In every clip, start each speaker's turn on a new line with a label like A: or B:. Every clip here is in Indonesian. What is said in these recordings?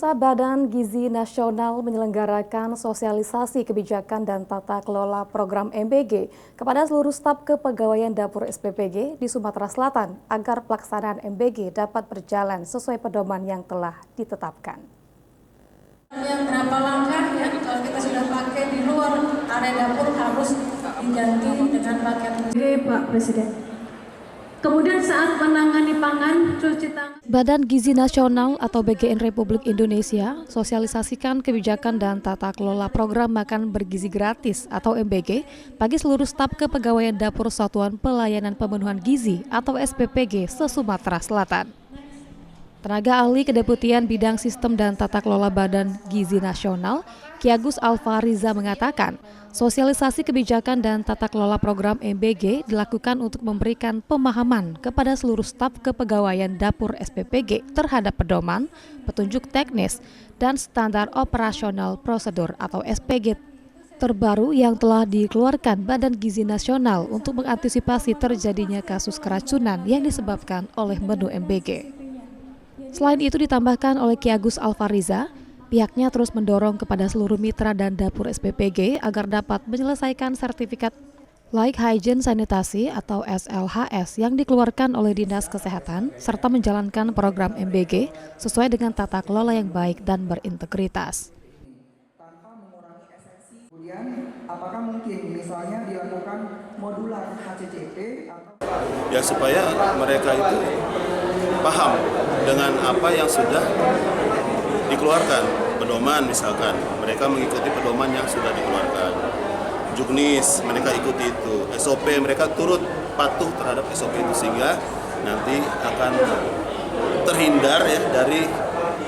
A: Badan Gizi Nasional menyelenggarakan sosialisasi kebijakan dan tata kelola program MBG kepada seluruh staf kepegawaian dapur SPPG di Sumatera Selatan agar pelaksanaan MBG dapat berjalan sesuai pedoman yang telah ditetapkan.
B: Yang berapa langkah ya kalau kita sudah pakai di luar area dapur harus diganti dengan pakaian MBG, Pak Presiden. Kemudian saat menangani pangan, cuci tangan.
A: Badan Gizi Nasional atau BGN Republik Indonesia sosialisasikan kebijakan dan tata kelola program makan bergizi gratis atau MBG bagi seluruh staf kepegawaian dapur Satuan Pelayanan Pemenuhan Gizi atau SPPG se-Sumatera Selatan. Tenaga ahli Kedeputian Bidang Sistem dan Tata Kelola Badan Gizi Nasional, Ki Agus Alfariza mengatakan, sosialisasi kebijakan dan tata kelola program MBG dilakukan untuk memberikan pemahaman kepada seluruh staf kepegawaian dapur SPPG terhadap pedoman, petunjuk teknis, dan standar operasional prosedur atau SPG terbaru yang telah dikeluarkan Badan Gizi Nasional untuk mengantisipasi terjadinya kasus keracunan yang disebabkan oleh menu MBG. Selain itu ditambahkan oleh Ki Agus Alfariza, pihaknya terus mendorong kepada seluruh mitra dan dapur SPPG agar dapat menyelesaikan sertifikat Layak Hygiene Sanitasi atau SLHS yang dikeluarkan oleh Dinas Kesehatan serta menjalankan program MBG sesuai dengan tata kelola yang baik dan berintegritas.
C: Tanpa mengurangi esensi. Kemudian, apakah mungkin misalnya dilakukan modular HCCP atau
D: ya supaya mereka itu paham dengan apa yang sudah dikeluarkan, pedoman misalkan, mereka mengikuti pedoman yang sudah dikeluarkan. Juknis, mereka ikuti itu. SOP, mereka turut patuh terhadap SOP itu sehingga nanti akan terhindar ya dari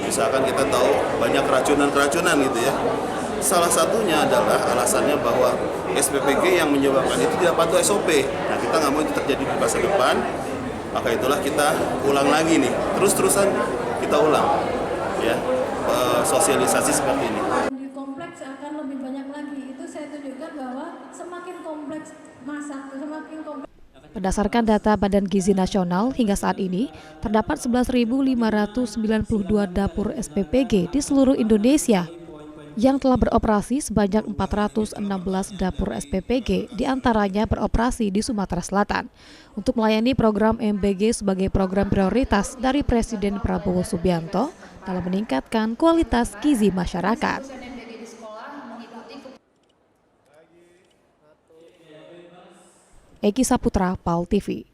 D: misalkan kita tahu banyak keracunan gitu ya. Salah satunya adalah alasannya bahwa SPPG yang menyebabkan itu tidak patuh SOP. Nah, kita nggak mau itu terjadi di masa depan. Maka itulah kita ulang lagi nih, terus-terusan kita ulang ya sosialisasi seperti ini.
B: Di kompleks akan lebih banyak lagi. Itu saya tunjukkan bahwa semakin kompleks semakin kompleks.
A: Berdasarkan data Badan Gizi Nasional, hingga saat ini terdapat 11.592 dapur SPPG di seluruh Indonesia yang telah beroperasi sebanyak 416 dapur SPPG, diantaranya beroperasi di Sumatera Selatan, untuk melayani program MBG sebagai program prioritas dari Presiden Prabowo Subianto dalam meningkatkan kualitas gizi masyarakat. Eki Saputra, PAL TV.